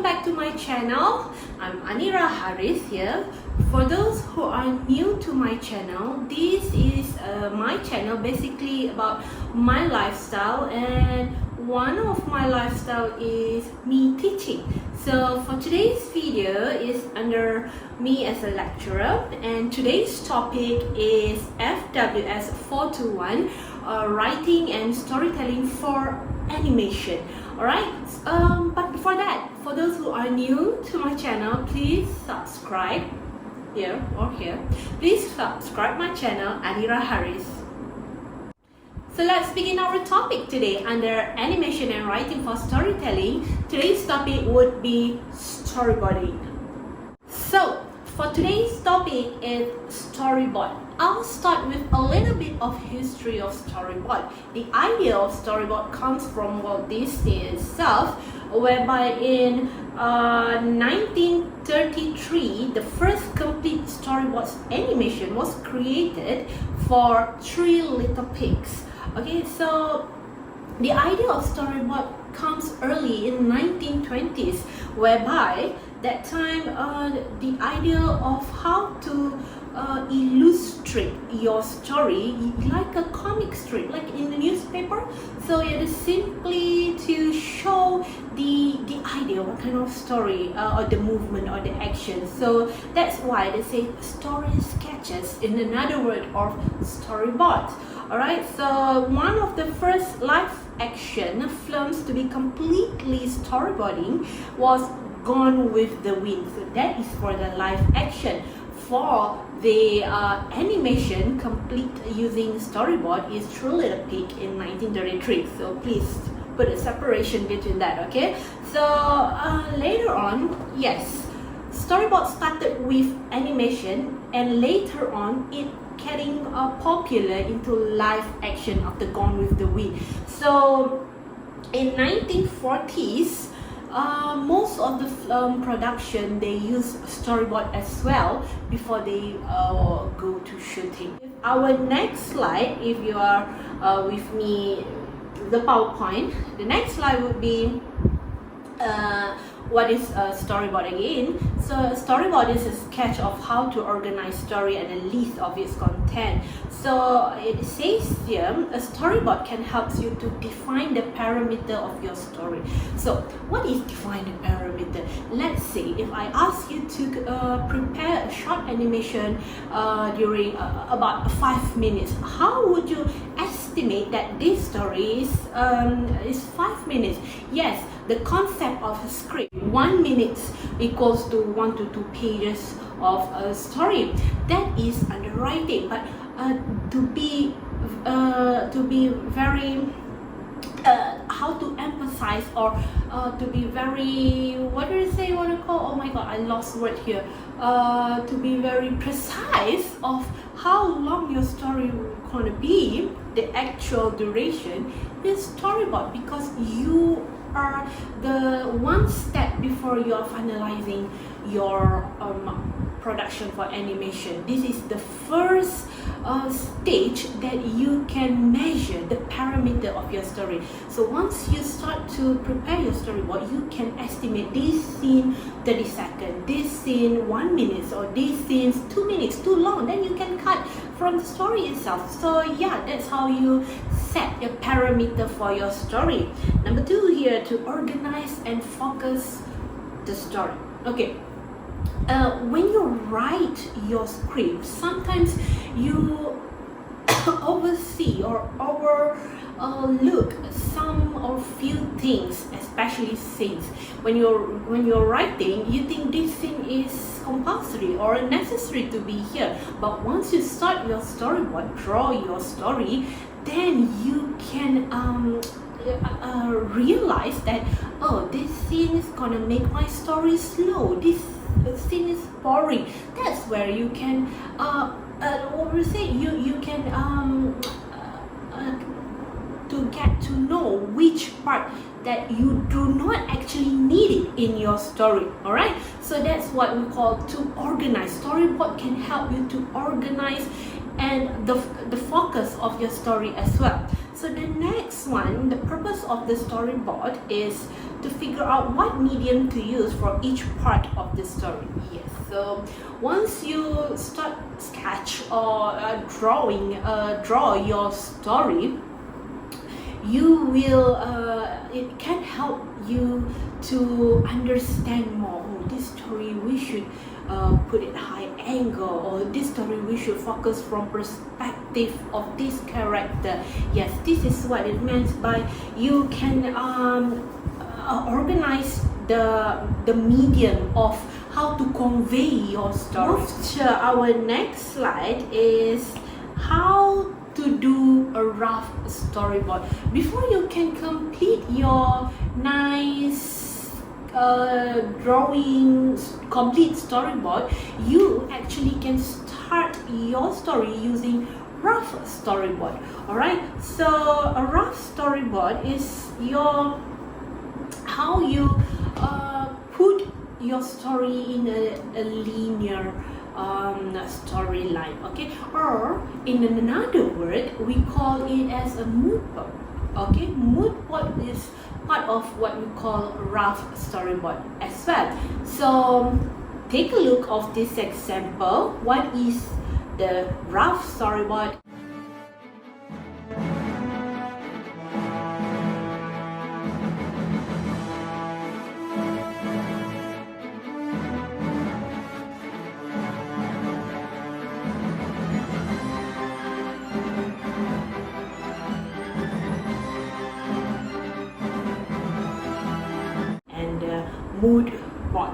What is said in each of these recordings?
welcome back to my channel. I'm Anira Haris here. For those who are new to my channel, this is my channel basically about my lifestyle, and one of my lifestyle is me teaching. So for today's video is under me as a lecturer, and today's topic is FWS421, writing and storytelling for animation. Alright, but before that, for those who are new to my channel, please subscribe here or here. Please subscribe my channel, Anira Haris. So let's begin our topic today under animation and writing for storytelling. Today's topic would be storyboarding. So for today's topic is storyboard. I'll start with a little bit of history of storyboard. The idea of storyboard comes from Walt Disney itself, whereby in 1933, the first complete storyboard animation was created for Three Little Pigs. Okay, so the idea of storyboard comes early in 1920s, whereby that time the idea of how to illustrate your story like a comic strip, like in the newspaper. So it is simply to show the idea, what kind of story or the movement or the action. So that's why they say story sketches, in another word of storyboards. Alright, so one of the first live action films to be completely storyboarding was Gone with the Wind. So that is for the live action. For the animation complete using storyboard is Three Little Pig in 1933. So please put a separation between that, okay? So later on, yes, storyboard started with animation, and later on it getting popular into live action after Gone with the Wind. So in 1940s, most of the production, they use storyboard as well before they go to shooting. Our next slide, if you are with me, the PowerPoint, the next slide would be what is a storyboard again. So a storyboard is a sketch of how to organize story and a list of its content. So it says here, a storyboard can help you to define the parameter of your story. So what is define the parameter? Let's say if I ask you to prepare a short animation during about 5 minutes, how would you estimate that this story is 5 minutes? Yes, the concept of a script, 1 minute equals to 1 to 2 pages of a story. That is under writing, but to be very how to emphasize, or to be very, what do you say, what do you call, oh my god, I lost word here, to be very precise of how long your story gonna be, the actual duration is storyboard, because you are the one step before you are finalizing your production for animation. This is the first stage that you can measure the parameter of your story. So once you start to prepare your storyboard, you can estimate this scene 30 seconds, this scene 1 minute, or this scene 2 minutes, too long, then you can cut from the story itself. So yeah, that's how you set your parameter for your story. Number 2 here, to organize and focus the story. Okay, when you write your script, sometimes you oversee or overlook some or few things, especially scenes. When you're writing, you think this scene is compulsory or necessary to be here, but once you start your storyboard, draw your story, then you can realize that, oh, this scene is gonna make my story slow, this scene is boring. That's where you can what we say, you can to get to know which part that you do not actually need it in your story. All right, so that's what we call to organize. Storyboard can help you to organize and the focus of your story as well. So the next one, the purpose of the storyboard is to figure out what medium to use for each part of the story. Yes, so once you start sketch or draw your story, you will it can help you to understand more. Oh, this story we should put it high angle, or this story we should focus from perspective of this character. Yes, this is what it means by you can organize the medium of how to convey your story. Our next slide is how to do a rough storyboard. Before you can complete your nice complete storyboard, you actually can start your story using rough storyboard. Alright, so a rough storyboard is how you put your story in a linear storyline, okay, or in another word we call it as a mood board. Okay, mood board is part of what we call rough storyboard as well. So take a look of this example. What is the rough storyboard? Mood board.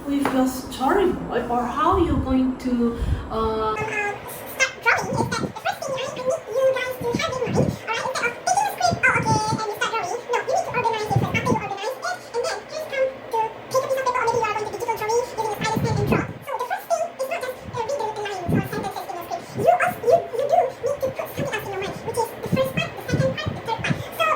With your storyboard, or how you're going to start drawing, is that the first thing I need you guys to have in mind, alright, instead of taking a script, oh okay, and you start drawing, no, you need to organize it first. After you organize it, and then just come to take a piece of paper, or maybe you are going to digital drawing using a stylus pen and draw. So the first thing is not just read the lines or sentences in your script. You do need to put something else in your mind, which is the first part, the second part, the third part. So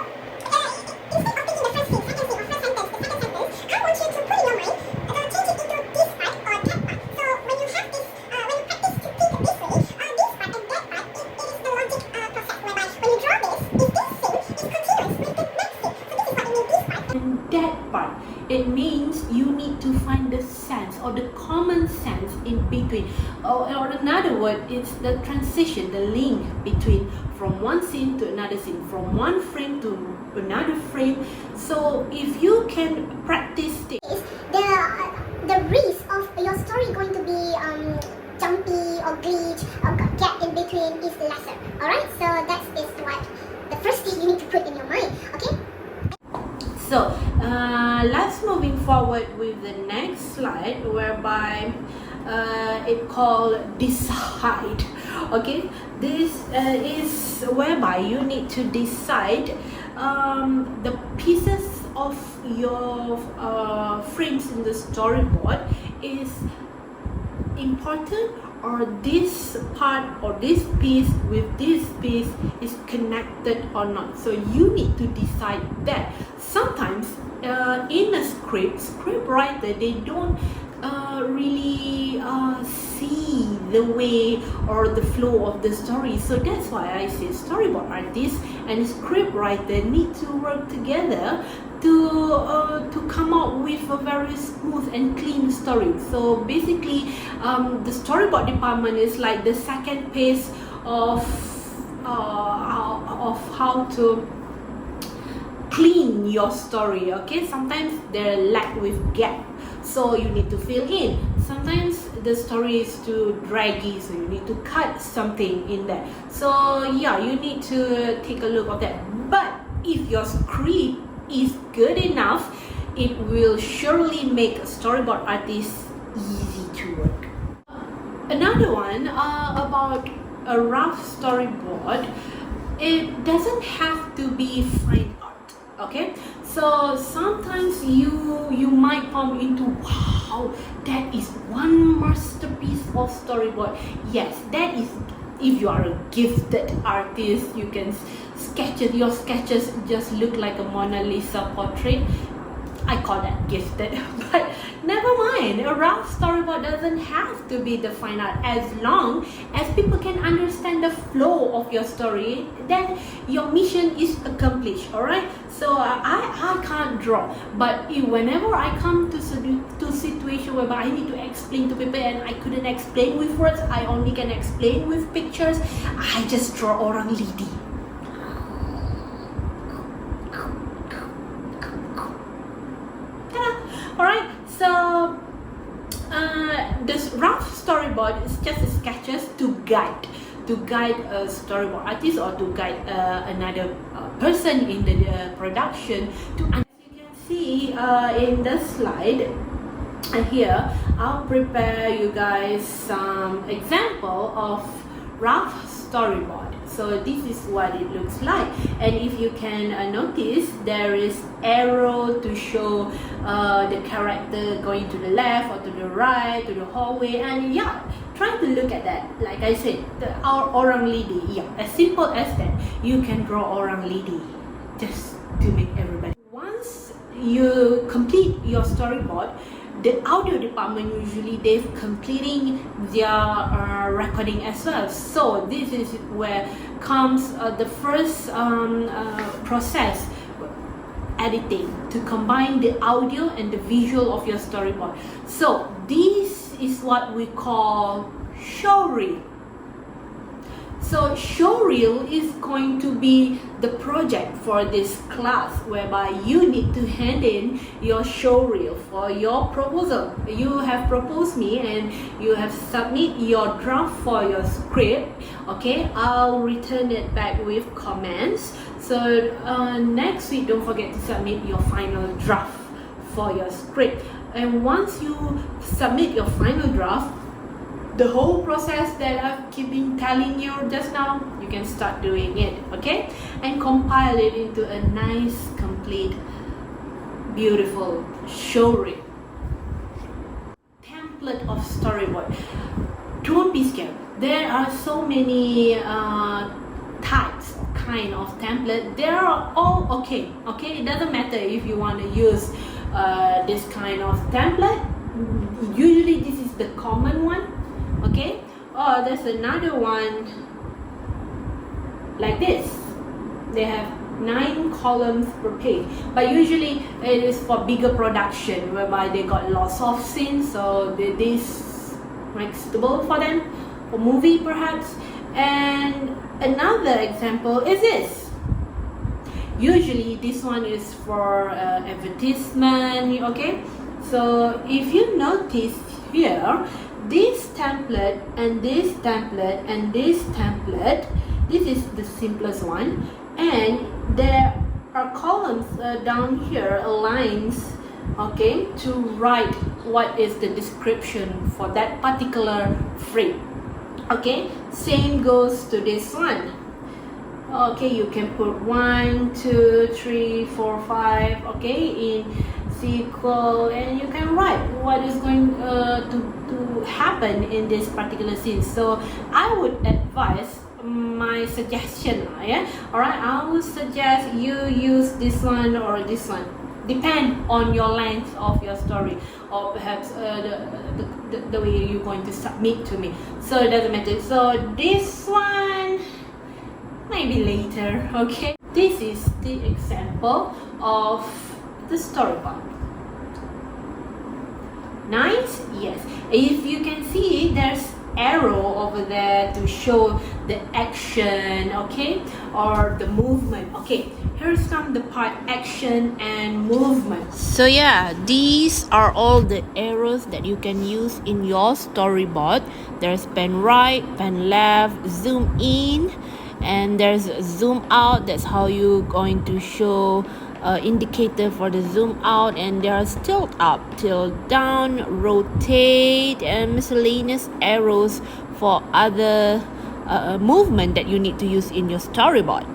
instead of taking the first thing, second thing, or first sentence, the second sentence, I want you to put in your mind, change it into this part or that part. So when you have this, when you practice to think this way, this part and that part, it is the logic process whereby when you draw this, is this thing is continuous with the next thing. So this is what it means, this part. And that part, it means you need to find the sense or the common sense in between, or another word, it's the transition, the link between from one scene to another scene, from one frame to another frame. So if you can practice this, the risk of your story going to be jumpy or glitch or gap in between is lesser. Alright, so that is what the first thing you need to put in your mind. Okay. So let's moving forward with the next slide, whereby it called decide. Okay, this is whereby you need to decide the pieces of your frames in the storyboard is important, or this part or this piece with this piece is connected or not. So you need to decide that. Sometimes in a script writer, they don't really see the way or the flow of the story. So that's why I say storyboard artist and script writer need to work together to come up with a very smooth and clean story. So basically the storyboard department is like the second phase of how to clean your story. Okay, sometimes they're lack with gap, so you need to fill in. Sometimes the story is too draggy, so you need to cut something in there. So yeah, you need to take a look of that. But if your script is good enough, it will surely make a storyboard artist easy to work. Another one about a rough storyboard, it doesn't have to be fine art. Okay, so sometimes you might come into, wow, that is one masterpiece of storyboard. Yes, that is, if you are a gifted artist, you can your sketches just look like a Mona Lisa portrait. I call that gifted. But never mind, a rough storyboard doesn't have to be the fine art. As long as people can understand the flow of your story, then your mission is accomplished. Alright, so I can't draw, but whenever I come to situation whereby I need to explain to people and I couldn't explain with words, I only can explain with pictures, I just draw orang lidi. Alright, so this rough storyboard is just sketches to guide a storyboard artist or to guide another person in the production to. As you can see in the slide here, I'll prepare you guys some example of rough storyboard. So this is what it looks like, and if you can notice, there is arrow to show the character going to the left or to the right, to the hallway, and yeah, try to look at that. Like I said, our orang lidi, yeah, as simple as that. You can draw orang lidi just to make everybody. Once you complete your storyboard, the audio department usually they've completing their recording as well. So this is where comes the first process, editing, to combine the audio and the visual of your storyboard. So this is what we call showreel. So showreel is going to be the project for this class, whereby you need to hand in your showreel for your proposal. You have proposed me and you have submit your draft for your script. Okay, I'll return it back with comments. So next week, don't forget to submit your final draft for your script. And once you submit your final draft, the whole process that I've been telling you just now, you can start doing it, okay? And compile it into a nice, complete, beautiful showreel. Template of storyboard. Don't be scared. There are so many types or kind of template. They are all okay. Okay, it doesn't matter if you want to use this kind of template. Usually this is the common one. Okay, or there's another one like this. They have 9 columns per page, but usually it is for bigger production whereby they got lots of scenes, so this makes suitable for them, for movie perhaps. And another example is this. Usually this one is for advertisement. Okay, so if you notice here, this template and this template and this template, this is the simplest one, and there are columns down here, lines, okay, to write what is the description for that particular frame. Okay, same goes to this one. Okay, you can put 1, 2, 3, 4, 5, okay, in sequel, and you can write what is going to happen in this particular scene. So I would advise, my suggestion, yeah, alright, I would suggest you use this one or this one, depend on your length of your story, or perhaps the way you're going to submit to me. So it doesn't matter. So this one maybe later. Okay, this is the example of the storyboard. Nice? Yes. If you can see, there's arrow over there to show the action, okay, or the movement. Okay, here's come the part action and movement. So yeah, these are all the arrows that you can use in your storyboard. There's pen right, pen left, zoom in, and there's zoom out. That's how you're going to show indicator for the zoom out, and there's tilt up, tilt down, rotate, and miscellaneous arrows for other movement that you need to use in your storyboard.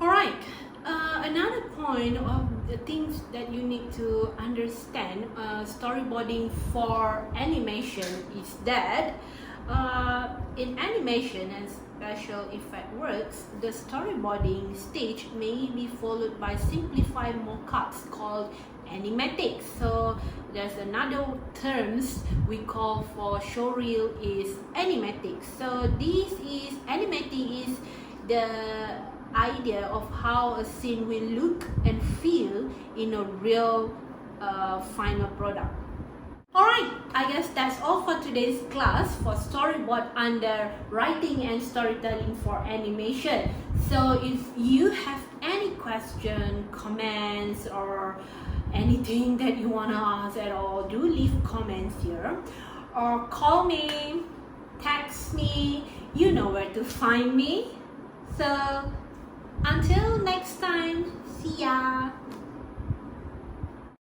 Alright, another point of the things that you need to understand storyboarding for animation is that in animation and special effect works, the storyboarding stage may be followed by simplified mockups called animatics. So there's another terms we call for showreel is animatics. So this is animatic is the idea of how a scene will look and feel in a real final product. Alright, I guess that's all for today's class for storyboard under writing and storytelling for animation. So if you have any question, comments, or anything that you want to ask at all, do leave comments here or call me, text me, you know where to find me. So until next time, see ya!